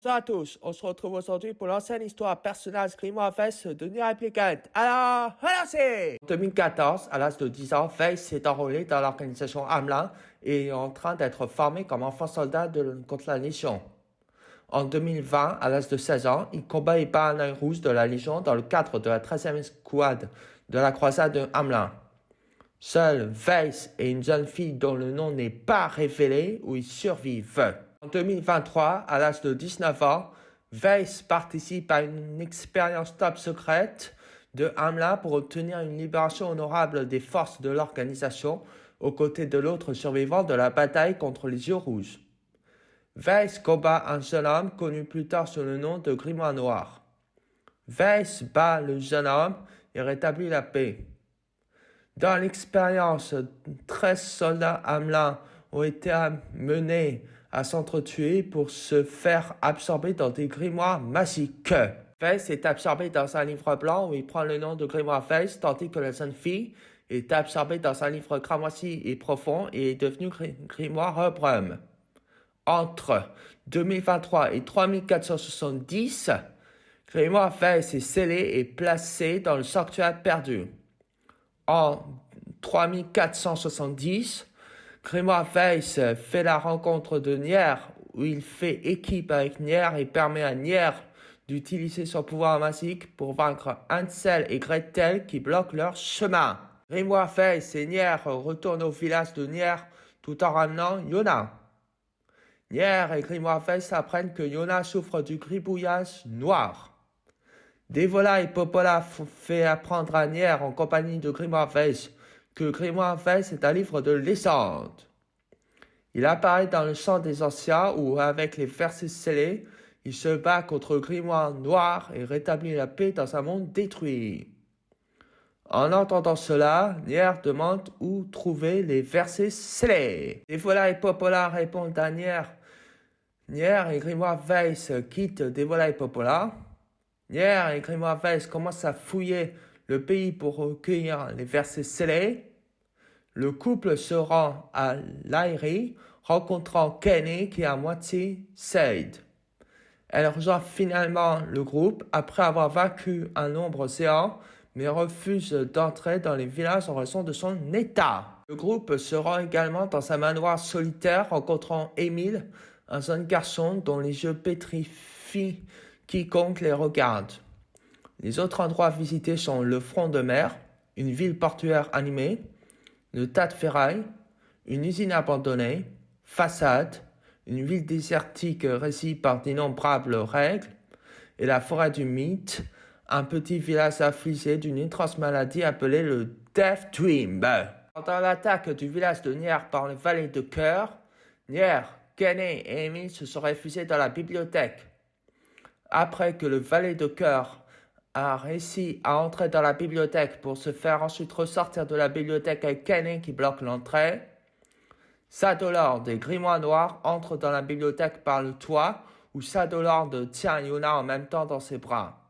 Bonjour à tous, on se retrouve aujourd'hui pour l'ancienne histoire personnage Grimoire Face de Nier Replicant. Alors, relancez! En 2014, à l'âge de 10 ans, Face s'est enrôlé dans l'organisation Hamelin et est en train d'être formé comme enfant soldat contre la Légion. En 2020, à l'âge de 16 ans, il combat et bat un œil rouge de la Légion dans le cadre de la 13e escouade de la croisade de Hamelin. Seuls Weiss et une jeune fille dont le nom n'est pas révélé où ils survivent. En 2023, à l'âge de 19 ans, Weiss participe à une expérience top secrète de Hamelin pour obtenir une libération honorable des forces de l'organisation aux côtés de l'autre survivant de la bataille contre les yeux rouges. Weiss combat un jeune homme connu plus tard sous le nom de Grimoire Noir. Weiss bat le jeune homme et rétablit la paix. Dans l'expérience, 13 soldats Hamelin ont été amenés à s'entretuer pour se faire absorber dans des grimoires magiques. Weiss est absorbé dans un livre blanc où il prend le nom de Grimoire Weiss, tandis que la jeune fille est absorbée dans un livre cramoisi et profond et est devenue Grimoire Brume. Entre 2023 et 3470, Grimoire Weiss est scellé et placé dans le sanctuaire perdu. En 3470, Grimoire Weiss fait la rencontre de Nier, où il fait équipe avec Nier et permet à Nier d'utiliser son pouvoir magique pour vaincre Hansel et Gretel qui bloquent leur chemin. Grimoire Weiss et Nier retournent au village de Nier tout en ramenant Yona. Nier et Grimoire Weiss apprennent que Yona souffre du gribouillage noir. Dévola et Popola fait apprendre à Nier en compagnie de Grimoire Weiss que Grimoire Weiss est un livre de légende. Il apparaît dans le champ des anciens où, avec les versets scellés, il se bat contre Grimoire Noir et rétablit la paix dans un monde détruit. En entendant cela, Nier demande où trouver les versets scellés. Dévola et Popola répondent à Nier. Nier et Grimoire Weiss quittent Dévola et Popola. Nier et Grimoire Weiss commencent à fouiller le pays pour recueillir les versets scellés. Le couple se rend à Lairi, rencontrant Kenny qui est à moitié Seid. Elle rejoint finalement le groupe après avoir vaincu un nombre géant, mais refuse d'entrer dans les villages en raison de son état. Le groupe se rend également dans un manoir solitaire, rencontrant Émile, un jeune garçon dont les yeux pétrifient quiconque les regarde. Les autres endroits visités sont le front de mer, une ville portuaire animée, le tas de ferraille, une usine abandonnée, façade, une ville désertique régie par d'innombrables règles, et la forêt du mythe, un petit village affligé d'une étrange maladie appelée le Death Dream. Pendant l'attaque du village de Nier par les valets de cœur, Nier, Kenny et Emile se sont réfugiés dans la bibliothèque. Après que le valet de cœur a réussi à entrer dans la bibliothèque pour se faire ensuite ressortir de la bibliothèque avec Kenny qui bloque l'entrée, Shadowlord et Grimoire Noir entrent dans la bibliothèque par le toit où Shadowlord tient Yona en même temps dans ses bras.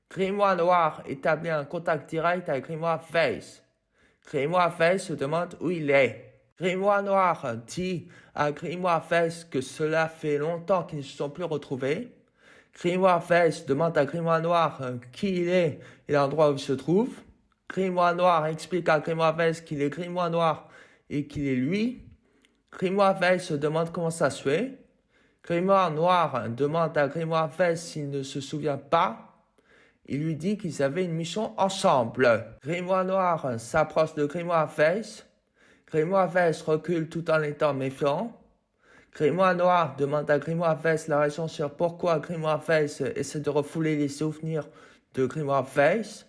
Grimoire Noir établit un contact direct avec Grimoire Weiss. Grimoire Weiss se demande où il est. Grimoire Noir dit à Grimoire Weiss que cela fait longtemps qu'ils ne se sont plus retrouvés. Grimoire Weiss demande à Grimoire Noir qui il est et l'endroit où il se trouve. Grimoire Noir explique à Grimoire Weiss qu'il est Grimoire Noir et qu'il est lui. Grimoire Weiss se demande comment ça se fait. Grimoire Noir demande à Grimoire Weiss s'il ne se souvient pas. Il lui dit qu'ils avaient une mission ensemble. Grimoire Noir s'approche de Grimoire Weiss. Grimoire Weiss recule tout en étant méfiant. Grimoire Noir demande à Grimoire Weiss la raison sur pourquoi Grimoire Weiss essaie de refouler les souvenirs de Grimoire Weiss.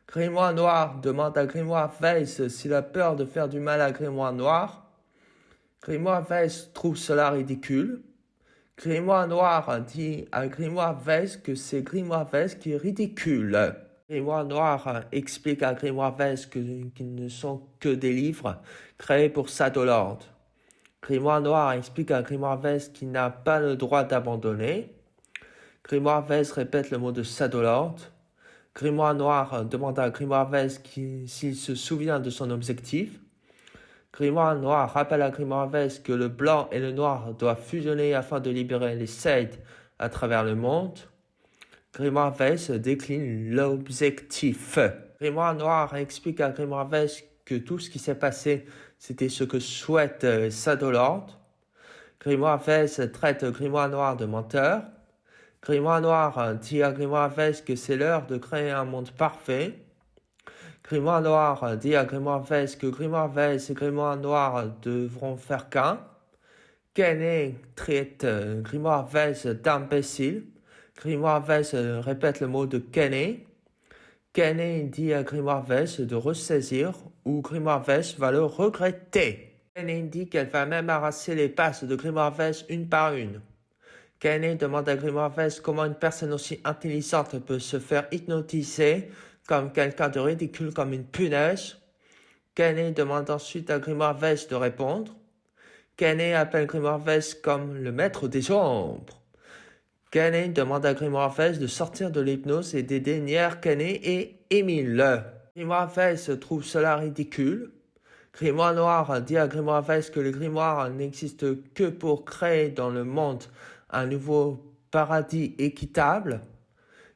Grimoire Noir demande à Grimoire Weiss s'il a peur de faire du mal à Grimoire Noir. Grimoire Weiss trouve cela ridicule. Grimoire Noir dit à Grimoire Weiss que c'est Grimoire Weiss qui est ridicule. Grimoire Noir explique à Grimoire Weiss qu'ils ne sont que des livres créés pour Shadowlord. Grimoire Noir explique à Grimoire Weiss qu'il n'a pas le droit d'abandonner. Grimoire Weiss répète le mot de Shadowlord. Grimoire Noir demande à Grimoire Weiss s'il se souvient de son objectif. Grimoire Noir rappelle à Grimoire Weiss que le blanc et le noir doivent fusionner afin de libérer les Seid à travers le monde. Grimoire Weiss décline l'objectif. Grimoire Noir explique à Grimoire Weiss que tout ce qui s'est passé, c'était ce que souhaite Shadowlord. Grimoire Weiss traite Grimoire Noir de menteur. Grimoire Noir dit à Grimoire Weiss que c'est l'heure de créer un monde parfait. Grimoire Noir dit à Grimoire Weiss que Grimoire Weiss et Grimoire Noir devront faire qu'un. Kenney traite Grimoire Weiss d'imbécile. Grimoire Weiss répète le mot de Kenney. Kenney dit à Grimoire Weiss de ressaisir ou Grimoire Weiss va le regretter. Kenney dit qu'elle va même arracher les passes de Grimoire Weiss une par une. Kenney demande à Grimoire Weiss comment une personne aussi intelligente peut se faire hypnotiser comme quelqu'un de ridicule comme une punaise. Kenney demande ensuite à Grimoire Weiss de répondre. Kenney appelle Grimoire Weiss comme le maître des ombres. Kenney demande à Grimoire Weiss de sortir de l'hypnose et d'aider Nier, Kenney et Emile. Grimoire Weiss trouve cela ridicule. Grimoire Noir dit à Grimoire Weiss que le grimoire n'existe que pour créer dans le monde un nouveau paradis équitable.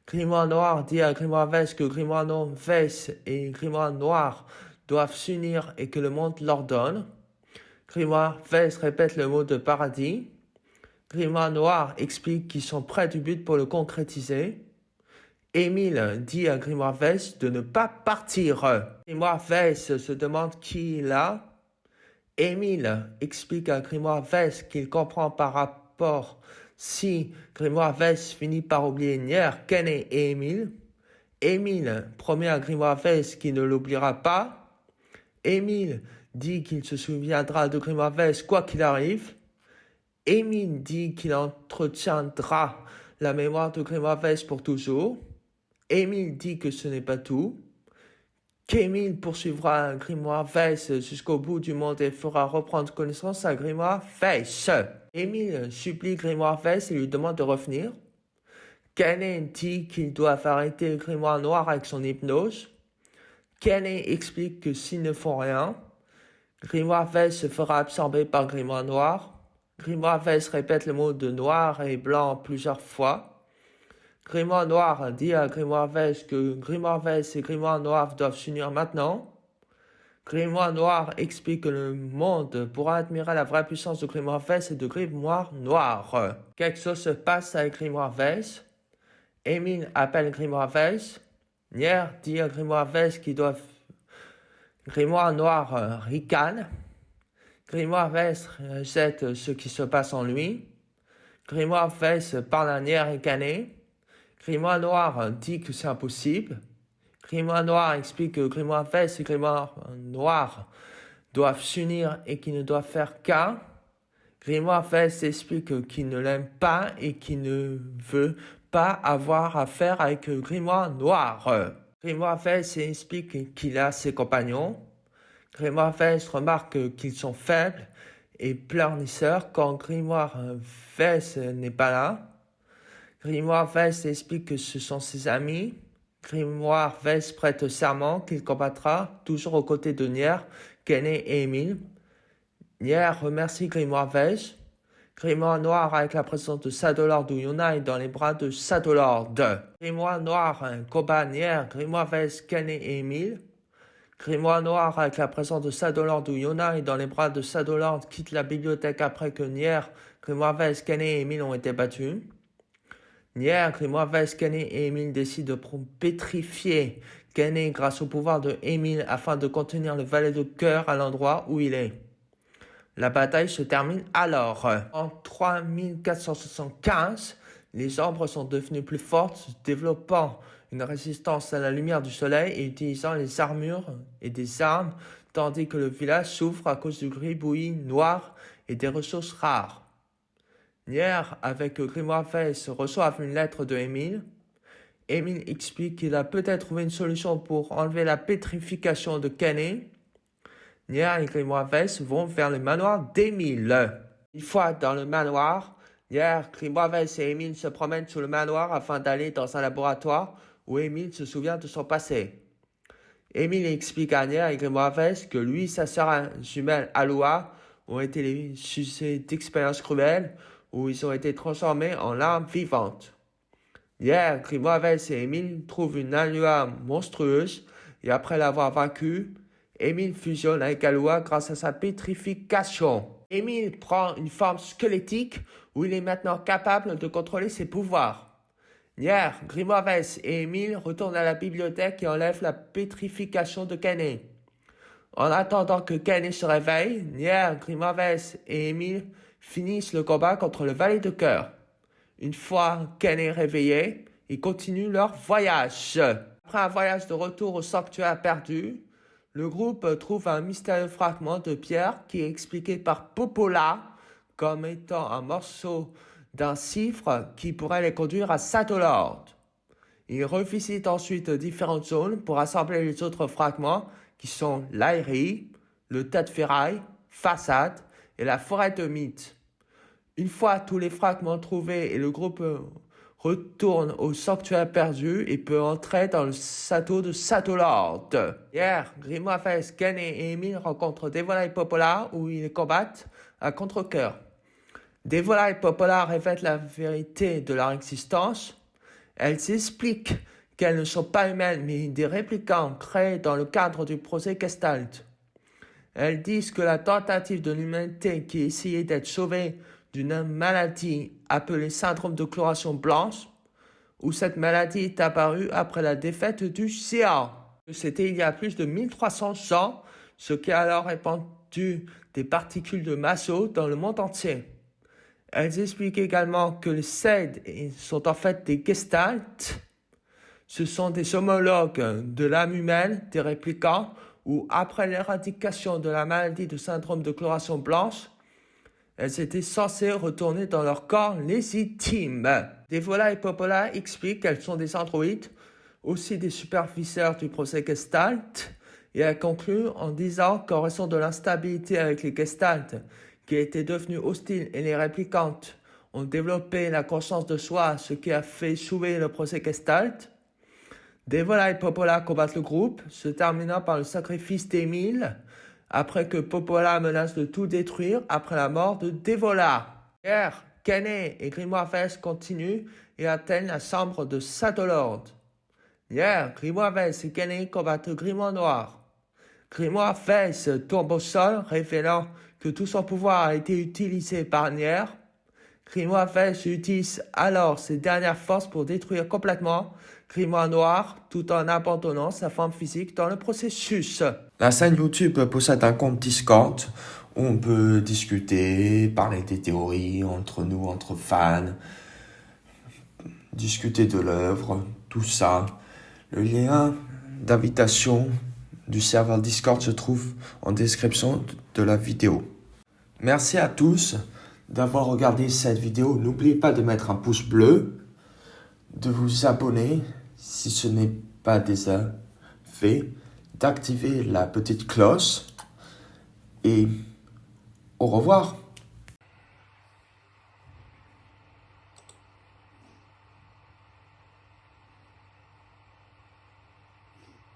Grimoire Noir dit à Grimoire Weiss que Grimoire Weiss et Grimoire Noir doivent s'unir et que le monde leur donne. Grimoire Weiss répète le mot de paradis. Grimoire Noir explique qu'ils sont près du but pour le concrétiser. Emile dit à Grimoire Weiss de ne pas partir. Grimoire Weiss se demande qui il a. Emile explique à Grimoire Weiss qu'il comprend par rapport si Grimoire Weiss finit par oublier Nier, Kenney et Emile. Emile promet à Grimoire Weiss qu'il ne l'oubliera pas. Emile dit qu'il se souviendra de Grimoire Weiss quoi qu'il arrive. Emile dit qu'il entretiendra la mémoire de Grimoire Weiss pour toujours. Emile dit que ce n'est pas tout. Qu'Emile poursuivra Grimoire Weiss jusqu'au bout du monde et fera reprendre connaissance à Grimoire Weiss. Emile supplie Grimoire Weiss et lui demande de revenir. Kenney dit qu'ils doivent arrêter Grimoire Noir avec son hypnose. Kenney explique que s'ils ne font rien, Grimoire Weiss se fera absorber par Grimoire Noir. Grimoire Weiss répète le mot de noir et blanc plusieurs fois. Grimoire Noir dit à Grimoire Weiss que Grimoire Weiss et Grimoire Noir doivent s'unir maintenant. Grimoire Noir explique que le monde pourra admirer la vraie puissance de Grimoire Weiss et de Grimoire Noir. Quelque chose se passe avec Grimoire Weiss. Emile appelle Grimoire Weiss. Nier dit à Grimoire Weiss qu'ils doivent... Grimoire Noir ricane. Grimoire Weiss rejette ce qui se passe en lui. Grimoire Weiss parle à Nier et Kenney. Grimoire Noir dit que c'est impossible. Grimoire Noir explique que Grimoire Weiss et Grimoire Noir doivent s'unir et qu'ils ne doivent faire qu'un. Grimoire Weiss explique qu'il ne l'aime pas et qu'il ne veut pas avoir affaire avec Grimoire Noir. Grimoire Weiss explique qu'il a ses compagnons. Grimoire Weiss remarque qu'ils sont faibles et pleurnisseurs quand Grimoire Weiss n'est pas là. Grimoire Weiss explique que ce sont ses amis. Grimoire Weiss prête serment qu'il combattra toujours aux côtés de Nier, Kenney et Emile. Nier remercie Grimoire Weiss. Grimoire Noir avec la présence de Shadowlord ou Yuna dans les bras de Shadowlord. Grimoire Noir combat Nier, Grimoire Weiss, Kenney et Emile. Grimoire Noir avec la présence de Shadowlord ou Yuna dans les bras de Shadowlord quitte la bibliothèque après que Nier, Grimoire Weiss, Kenney et Emile ont été battus. Nier, Grimoire Weiss, Kenney et Emile décident de pétrifier Kenney grâce au pouvoir de Emile afin de contenir le valet de cœur à l'endroit où il est. La bataille se termine alors. En 3475, les ombres sont devenues plus fortes, développant une résistance à la lumière du soleil et utilisant les armures et des armes, tandis que le village souffre à cause du gribouillis noir et des ressources rares. Nier, avec Grimoire Weiss, reçoivent une lettre de Emile. Emile explique qu'il a peut-être trouvé une solution pour enlever la pétrification de Kenney. Nier et Grimoire Weiss vont vers le manoir d'Emile. Une fois dans le manoir, Nier, Grimoire Weiss et Emile se promènent sous le manoir afin d'aller dans un laboratoire où Emile se souvient de son passé. Emile explique à Nier et Grimoire Weiss que lui et sa sœur jumelle Aloha ont été les sujets d'expériences cruelles où ils ont été transformés en larmes vivantes. Nier, Grimoires et Émile trouvent une Alua monstrueuse et après l'avoir vaincue, Émile fusionne avec Alua grâce à sa pétrification. Émile prend une forme squelettique où il est maintenant capable de contrôler ses pouvoirs. Nier, Grimoires et Émile retournent à la bibliothèque et enlèvent la pétrification de Kennen. En attendant que Kennen se réveille, Nier, Grimoires et Émile finissent le combat contre le Valet de Cœur. Une fois Kennen réveillé, ils continuent leur voyage. Après un voyage de retour au sanctuaire perdu, le groupe trouve un mystérieux fragment de pierre qui est expliqué par Popola comme étant un morceau d'un chiffre qui pourrait les conduire à Satolord. Ils revisitent ensuite différentes zones pour assembler les autres fragments qui sont l'Aerie, le tas de ferraille, Façade et la forêt de mythes. Une fois tous les fragments trouvés et le groupe retourne au sanctuaire perdu et peut entrer dans le château de Satolord. Hier, Grimoires, Kennen et Émile rencontrent Devola et Popola où ils les combattent à contre-cœur. Devola et Popola révèlent la vérité de leur existence. Elles expliquent qu'elles ne sont pas humaines mais des réplicants créés dans le cadre du procès Gestalt. Elles disent que la tentative de l'humanité qui essayait d'être sauvée d'une maladie appelée syndrome de coloration blanche, où cette maladie est apparue après la défaite du géant. C'était il y a plus de 1300 ans, ce qui a alors répandu des particules de Maso dans le monde entier. Elles expliquent également que les Seid sont en fait des Gestalts. Ce sont des homologues de l'âme humaine, des réplicants, où après l'éradication de la maladie de syndrome de coloration blanche, elles étaient censées retourner dans leur corps légitime. Devola et Popola expliquent qu'elles sont des androïdes, aussi des superviseurs du procès Gestalt, et elles concluent en disant qu'en raison de l'instabilité avec les Gestalt, qui étaient devenus hostiles et les réplicantes ont développé la conscience de soi, ce qui a fait échouer le procès Gestalt, Devola et Popola combattent le groupe, se terminant par le sacrifice d'Émile, après que Popola menace de tout détruire après la mort de Devola. Hier, Kennen et Grimoires continuent et atteignent la chambre de Satolord. Hier, Grimoires et Kennen combattent Grimoire Noir. Grimoire tombe au sol, révélant que tout son pouvoir a été utilisé par Nier. Grimoire utilise alors ses dernières forces pour détruire complètement Grimoire Noir tout en abandonnant sa forme physique dans le processus. La chaîne YouTube possède un compte Discord où on peut discuter, parler des théories entre nous, entre fans, discuter de l'œuvre, tout ça. Le lien d'invitation du serveur Discord se trouve en description de la vidéo. Merci à tous d'avoir regardé cette vidéo. N'oubliez pas de mettre un pouce bleu, de vous abonner si ce n'est pas déjà fait, d'activer la petite cloche et au revoir.